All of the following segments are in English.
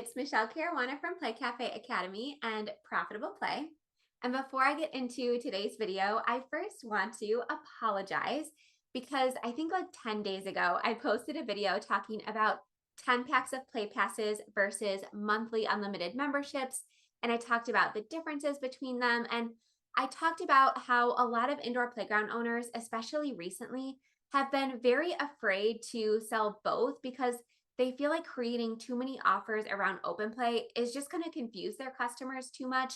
It's Michelle Caruana from Play Cafe Academy and Profitable Play. And before I get into today's video, I first want to apologize because I think like 10 days ago, I posted a video talking about 10 packs of play passes versus monthly unlimited memberships. And I talked about the differences between them. And I talked about how a lot of indoor playground owners, especially recently, have been very afraid to sell both because they feel like creating too many offers around open play is just going to confuse their customers too much.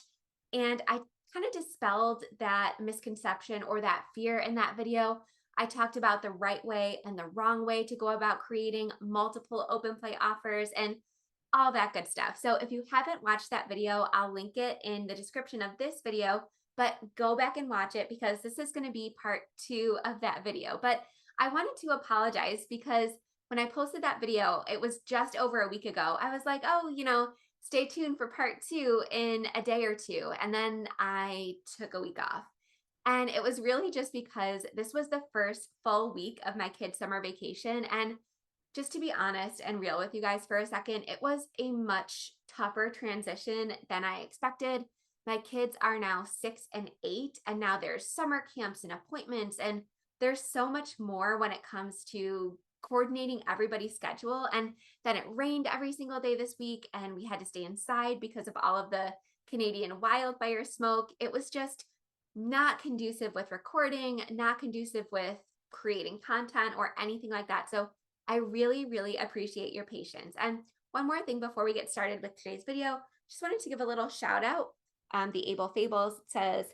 And I kind of dispelled that misconception or that fear in that video. I talked about the right way and the wrong way to go about creating multiple open play offers and all that good stuff. So if you haven't watched that video, I'll link it in the description of this video, but go back and watch it because this is going to be part 2 of that video. But I wanted to apologize because when I posted that video, it was just over a week ago. I was like, oh, stay tuned for part 2 in a day or two. And then I took a week off. And it was really just because this was the first full week of my kids' summer vacation. And just to be honest and real with you guys for a second, it was a much tougher transition than I expected. My kids are now 6 and 8, and now there's summer camps and appointments, and there's so much more when it comes to coordinating everybody's schedule. And then it rained every single day this week, and we had to stay inside because of all of the Canadian wildfire smoke. It was just not conducive with recording, not conducive with creating content or anything like that. So I really, really appreciate your patience. And one more thing before we get started with today's video, just wanted to give a little shout out. The Able Fables says,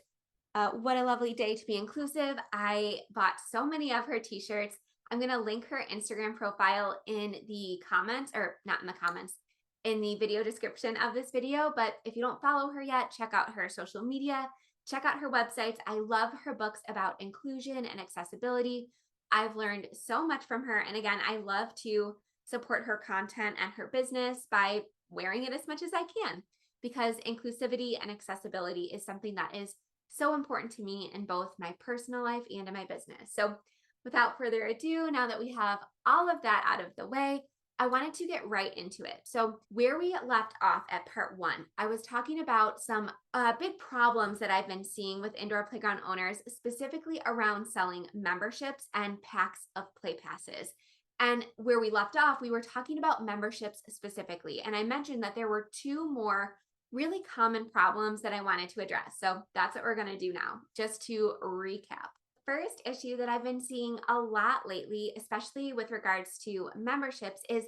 what a lovely day to be inclusive. I bought so many of her t-shirts. I'm going to link her Instagram profile in the comments, or not in the comments, in the video description of this video. But if you don't follow her yet, check out her social media, check out her websites. I love her books about inclusion and accessibility. I've learned so much from her. And again, I love to support her content and her business by wearing it as much as I can, because inclusivity and accessibility is something that is so important to me in both my personal life and in my business. So without further ado, now that we have all of that out of the way, I wanted to get right into it. So where we left off at part 1, I was talking about some big problems that I've been seeing with indoor playground owners, specifically around selling memberships and packs of play passes. And where we left off, we were talking about memberships specifically. And I mentioned that there were 2 more really common problems that I wanted to address. So that's what we're going to do now, just to recap. First issue that I've been seeing a lot lately, especially with regards to memberships, is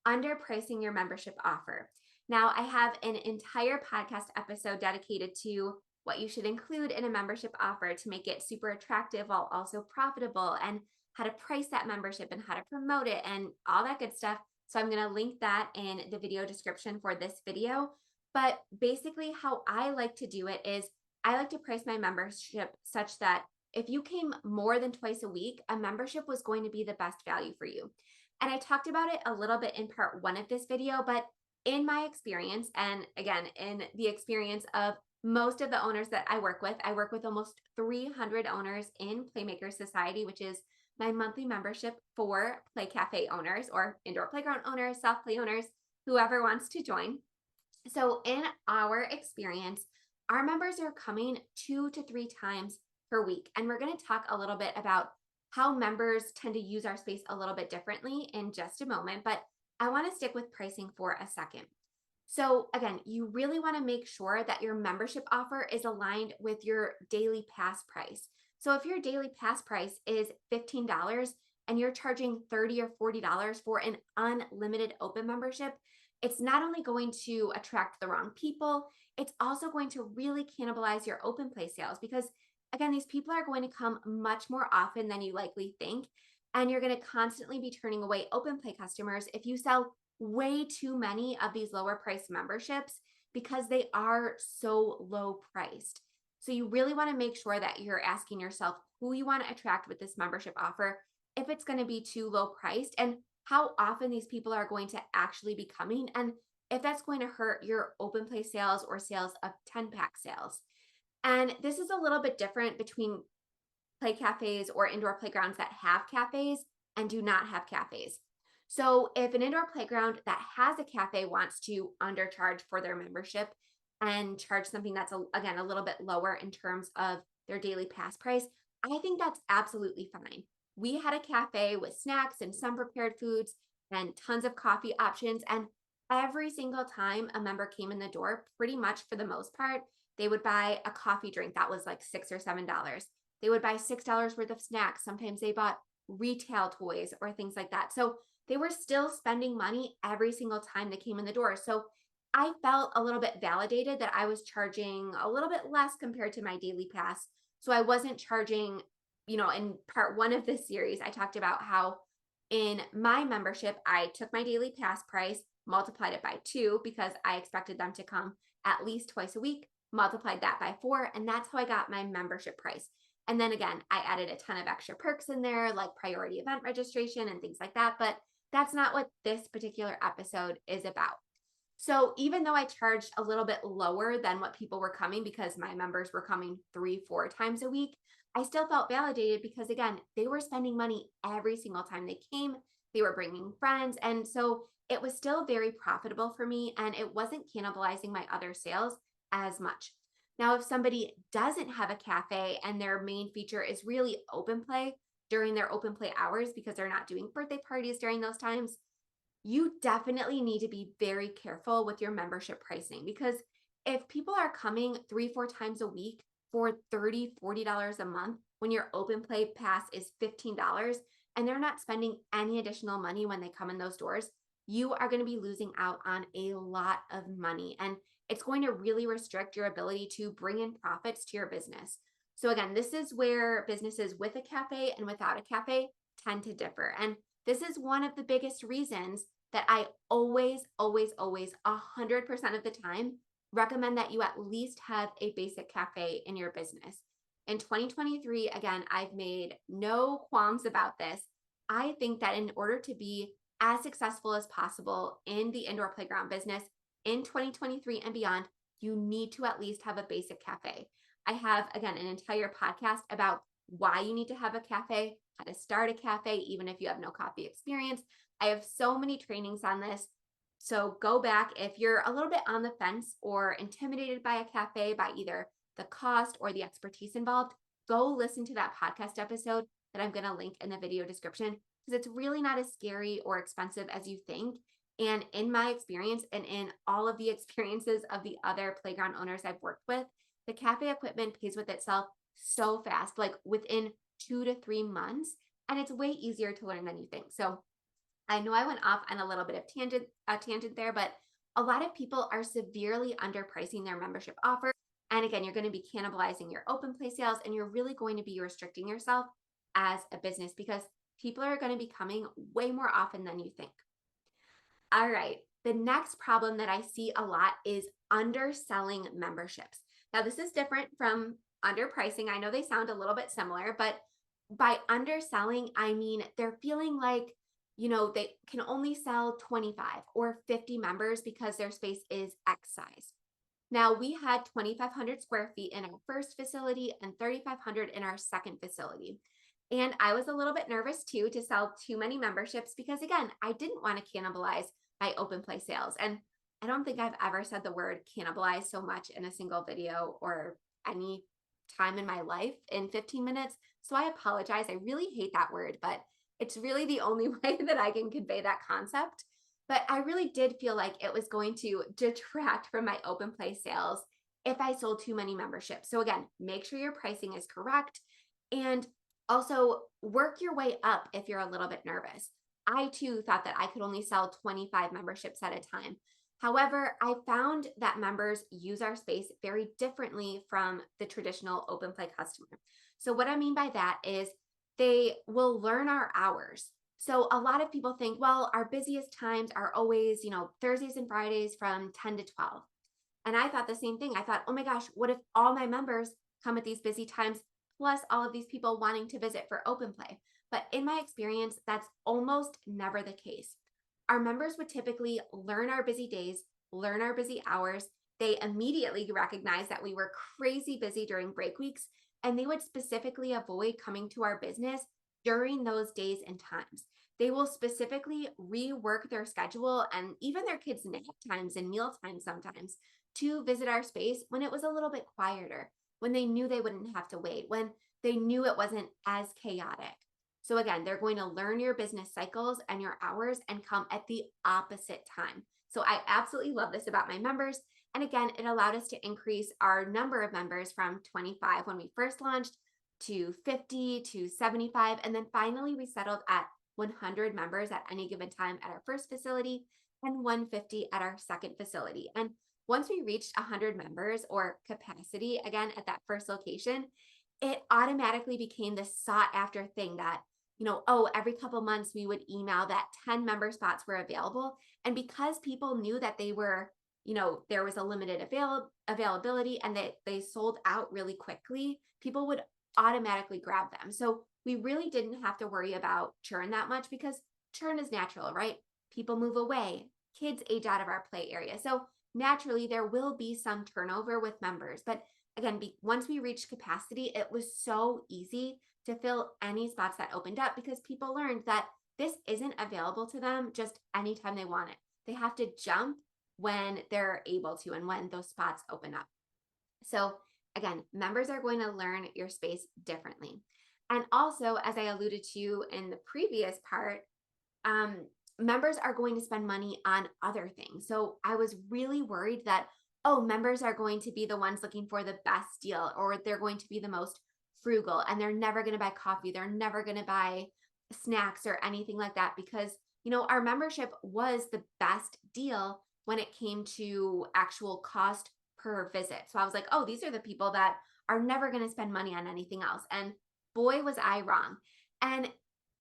underpricing your membership offer. Now, I have an entire podcast episode dedicated to what you should include in a membership offer to make it super attractive while also profitable, and how to price that membership and how to promote it and all that good stuff. So I'm going to link that in the video description for this video. But basically how I like to do it is I like to price my membership such that if you came more than twice a week, a membership was going to be the best value for you. And I talked about it a little bit in part 1 of this video, but in my experience, and again, in the experience of most of the owners that I work with almost 300 owners in Playmaker Society, which is my monthly membership for Play Cafe owners or indoor playground owners, soft play owners, whoever wants to join. So in our experience, our members are coming 2 to 3 times per week. And we're going to talk a little bit about how members tend to use our space a little bit differently in just a moment, but I want to stick with pricing for a second. So again, you really want to make sure that your membership offer is aligned with your daily pass price. So if your daily pass price is $15 and you're charging $30 or $40 for an unlimited open membership, it's not only going to attract the wrong people, it's also going to really cannibalize your open play sales, because again, these people are going to come much more often than you likely think, and you're going to constantly be turning away open play customers if you sell way too many of these lower priced memberships because they are so low priced. So you really want to make sure that you're asking yourself who you want to attract with this membership offer, if it's going to be too low priced, and how often these people are going to actually be coming, and if that's going to hurt your open play sales or sales of 10-pack sales. And this is a little bit different between play cafes or indoor playgrounds that have cafes and do not have cafes. So if an indoor playground that has a cafe wants to undercharge for their membership and charge something that's again a little bit lower in terms of their daily pass price, I think that's absolutely fine. We had a cafe with snacks and some prepared foods and tons of coffee options. And every single time a member came in the door, pretty much for the most part, they would buy a coffee drink that was like $6 or $7. They would buy $6 worth of snacks. Sometimes they bought retail toys or things like that. So they were still spending money every single time they came in the door. So I felt a little bit validated that I was charging a little bit less compared to my daily pass. So I wasn't charging, in part one of this series, I talked about how in my membership, I took my daily pass price, multiplied it by two because I expected them to come at least twice a week, multiplied that by four, and that's how I got my membership price. And then again, I added a ton of extra perks in there, like priority event registration and things like that. But that's not what this particular episode is about. So even though I charged a little bit lower than what people were coming because my members were coming 3, 4 times a week, I still felt validated because again, they were spending money every single time they came. They were bringing friends. And so it was still very profitable for me and it wasn't cannibalizing my other sales as much. Now, if somebody doesn't have a cafe and their main feature is really open play during their open play hours because they're not doing birthday parties during those times, you definitely need to be very careful with your membership pricing because if people are coming 3, 4 times a week for $30, $40 a month when your open play pass is $15 and they're not spending any additional money when they come in those doors, you are going to be losing out on a lot of money and it's going to really restrict your ability to bring in profits to your business. So again, this is where businesses with a cafe and without a cafe tend to differ. And this is one of the biggest reasons that I always, always, always, 100% of the time recommend that you at least have a basic cafe in your business. In 2023, again, I've made no qualms about this. I think that in order to be as successful as possible in the indoor playground business in 2023 and beyond, you need to at least have a basic cafe. I have, again, an entire podcast about why you need to have a cafe, how to start a cafe, even if you have no coffee experience. I have so many trainings on this. So go back if you're a little bit on the fence or intimidated by a cafe, by either the cost or the expertise involved, go listen to that podcast episode that I'm going to link in the video description because it's really not as scary or expensive as you think. And in my experience and in all of the experiences of the other playground owners I've worked with, the cafe equipment pays with itself so fast, like within 2 to 3 months. And it's way easier to learn than you think. So I know I went off on a little bit of tangent there, but a lot of people are severely underpricing their membership offer. And again, you're going to be cannibalizing your open play sales and you're really going to be restricting yourself as a business because people are going to be coming way more often than you think. All right. The next problem that I see a lot is underselling memberships. Now, this is different from underpricing. I know they sound a little bit similar, but by underselling, I mean they're feeling like, they can only sell 25 or 50 members because their space is X size. Now, we had 2,500 square feet in our first facility and 3,500 in our second facility. And I was a little bit nervous too to sell too many memberships because, again, I didn't want to cannibalize my open play sales. And I don't think I've ever said the word cannibalize so much in a single video or any time in my life in 15 minutes. So I apologize. I really hate that word, but it's really the only way that I can convey that concept. But I really did feel like it was going to detract from my open play sales if I sold too many memberships. So again, make sure your pricing is correct and also work your way up if you're a little bit nervous. I too thought that I could only sell 25 memberships at a time. However, I found that members use our space very differently from the traditional open play customer. So what I mean by that is they will learn our hours. So a lot of people think, well, our busiest times are always, Thursdays and Fridays from 10 to 12. And I thought the same thing. I thought, oh my gosh, what if all my members come at these busy times, plus all of these people wanting to visit for open play? But in my experience, that's almost never the case. Our members would typically learn our busy days, learn our busy hours. They immediately recognize that we were crazy busy during break weeks, and they would specifically avoid coming to our business during those days and times. they will specifically rework their schedule and even their kids' nap times and meal times sometimes to visit our space when it was a little bit quieter, when they knew they wouldn't have to wait, when they knew it wasn't as chaotic. So again, they're going to learn your business cycles and your hours and come at the opposite time. So I absolutely love this about my members. And again, it allowed us to increase our number of members from 25 when we first launched to 50 to 75. And then finally, we settled at 100 members at any given time at our first facility and 150 at our second facility. And once we reached 100 members or capacity, again, at that first location, it automatically became this sought after thing that, oh, every couple months we would email that 10 member spots were available. And because people knew that they were, there was a limited availability and that they sold out really quickly, people would automatically grab them. So we really didn't have to worry about churn that much because churn is natural, right? People move away, kids age out of our play area. So naturally, there will be some turnover with members. But again, once we reached capacity, it was so easy to fill any spots that opened up because people learned that this isn't available to them just anytime they want it. They have to jump when they're able to and when those spots open up. So again, members are going to learn your space differently. And also, as I alluded to in the previous part, members are going to spend money on other things. So I was really worried that, oh, members are going to be the ones looking for the best deal, or they're going to be the most frugal and they're never going to buy coffee. They're never going to buy snacks or anything like that because, our membership was the best deal when it came to actual cost per visit. So I was like, oh, these are the people that are never going to spend money on anything else. And boy, was I wrong. And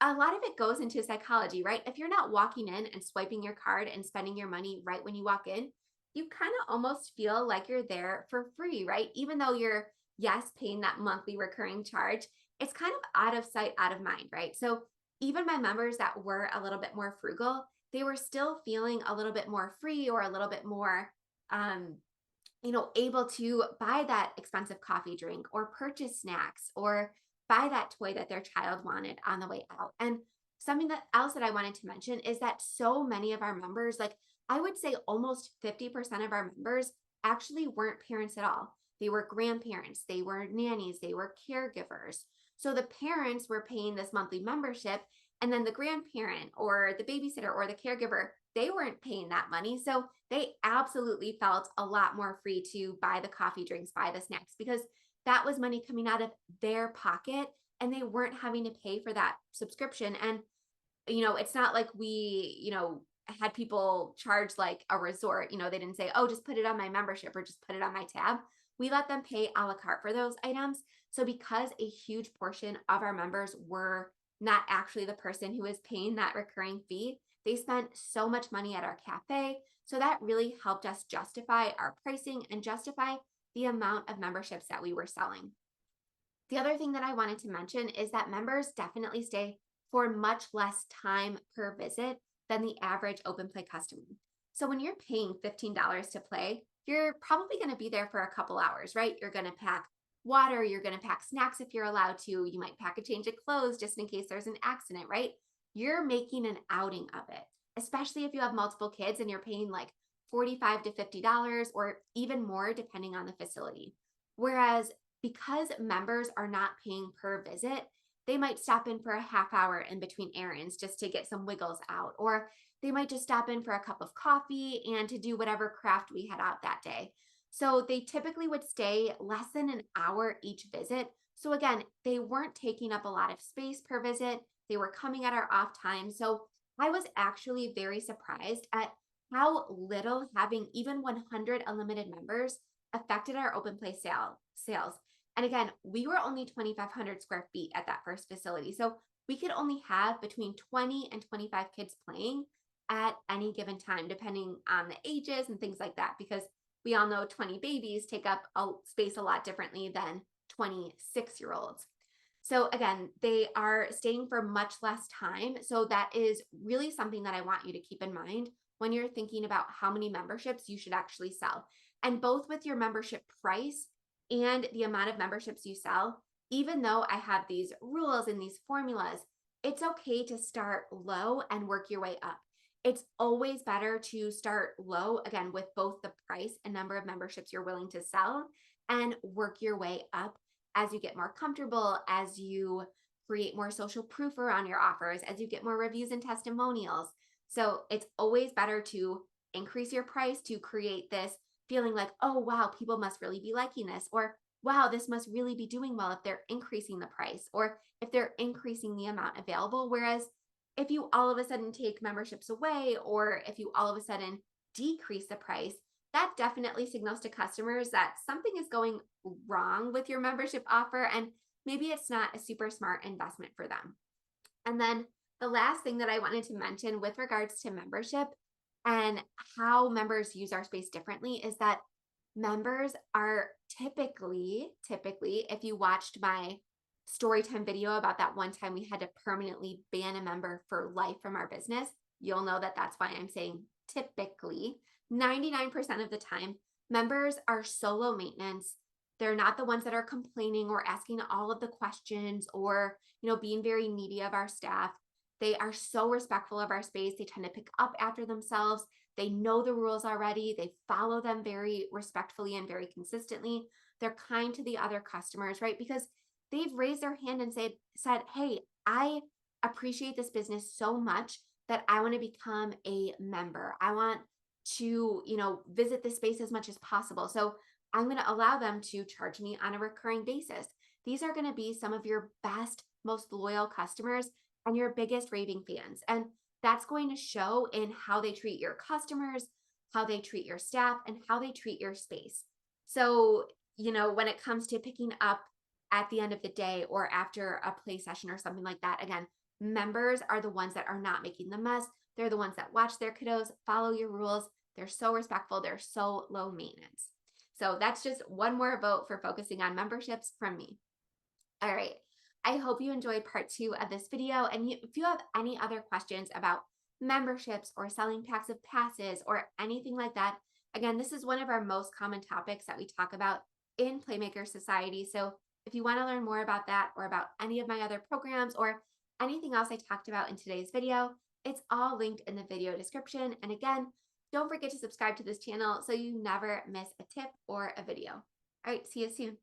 a lot of it goes into psychology, right? If you're not walking in and swiping your card and spending your money right when you walk in, you kind of almost feel like you're there for free, right? Even though you're, yes, paying that monthly recurring charge, it's kind of out of sight, out of mind, right? So even my members that were a little bit more frugal, they were still feeling a little bit more free or a little bit more, able to buy that expensive coffee drink or purchase snacks or buy that toy that their child wanted on the way out. And something else that I wanted to mention is that so many of our members, like I would say almost 50% of our members actually weren't parents at all. They were grandparents, they were nannies, they were caregivers. So the parents were paying this monthly membership, and then the grandparent or the babysitter or the caregiver, they weren't paying that money. So they absolutely felt a lot more free to buy the coffee drinks, buy the snacks, because that was money coming out of their pocket and they weren't having to pay for that subscription. And, it's not like we, had people charge like a resort. They didn't say, oh, just put it on my membership or just put it on my tab. We let them pay a la carte for those items. So because a huge portion of our members were not actually the person who is paying that recurring fee, they spent so much money at our cafe. So that really helped us justify our pricing and justify the amount of memberships that we were selling. The other thing that I wanted to mention is that members definitely stay for much less time per visit than the average open play customer. So when you're paying $15 to play, you're probably going to be there for a couple hours, right? You're going to pack water, you're going to pack snacks if you're allowed to, you might pack a change of clothes just in case there's an accident, right? You're making an outing of it, especially if you have multiple kids and you're paying like $45 to $50 or even more depending on the facility. Whereas because members are not paying per visit, they might stop in for a half hour in between errands just to get some wiggles out, or they might just stop in for a cup of coffee and to do whatever craft we had out that day. So they typically would stay less than an hour each visit. So again, they weren't taking up a lot of space per visit. They were coming at our off time. So I was actually very surprised at how little having even 100 unlimited members affected our open play sales. And again, we were only 2,500 square feet at that first facility. So we could only have between 20 and 25 kids playing at any given time, depending on the ages and things like that, because we all know 20 babies take up a space a lot differently than 26-year-olds. So again, they are staying for much less time. So that is really something that I want you to keep in mind when you're thinking about how many memberships you should actually sell. And both with your membership price and the amount of memberships you sell, even though I have these rules and these formulas, it's okay to start low and work your way up. It's always better to start low, again, with both the price and number of memberships you're willing to sell, and work your way up as you get more comfortable, as you create more social proof around your offers, as you get more reviews and testimonials. So it's always better to increase your price to create this feeling like, oh, wow, people must really be liking this, or wow, this must really be doing well if they're increasing the price, or if they're increasing the amount available. Whereas if you all of a sudden take memberships away, or if you all of a sudden decrease the price, that definitely signals to customers that something is going wrong with your membership offer, and maybe it's not a super smart investment for them. And then the last thing that I wanted to mention with regards to membership and how members use our space differently is that members are typically, if you watched my story time video about that one time we had to permanently ban a member for life from our business, you'll know that that's why I'm saying typically. 99% of the time, members are solo maintenance. They're not the ones that are complaining or asking all of the questions, or, being very needy of our staff. They are so respectful of our space. They tend to pick up after themselves. They know the rules already. They follow them very respectfully and very consistently. They're kind to the other customers, right? Because they've raised their hand and said, hey, I appreciate this business so much that I want to become a member. I want to, visit this space as much as possible. So I'm going to allow them to charge me on a recurring basis. These are going to be some of your best, most loyal customers and your biggest raving fans. And that's going to show in how they treat your customers, how they treat your staff, and how they treat your space. So, when it comes to picking up at the end of the day or after a play session or something like that, again, members are the ones that are not making the mess. They're the ones that watch their kiddos, follow your rules. They're so respectful. They're so low maintenance. So that's just one more vote for focusing on memberships from me. All right. I hope you enjoyed part 2 of this video. And if you have any other questions about memberships or selling packs of passes or anything like that, again, this is one of our most common topics that we talk about in Playmaker Society. So if you want to learn more about that, or about any of my other programs, or anything else I talked about in today's video, it's all linked in the video description. And again, don't forget to subscribe to this channel so you never miss a tip or a video. All right, see you soon.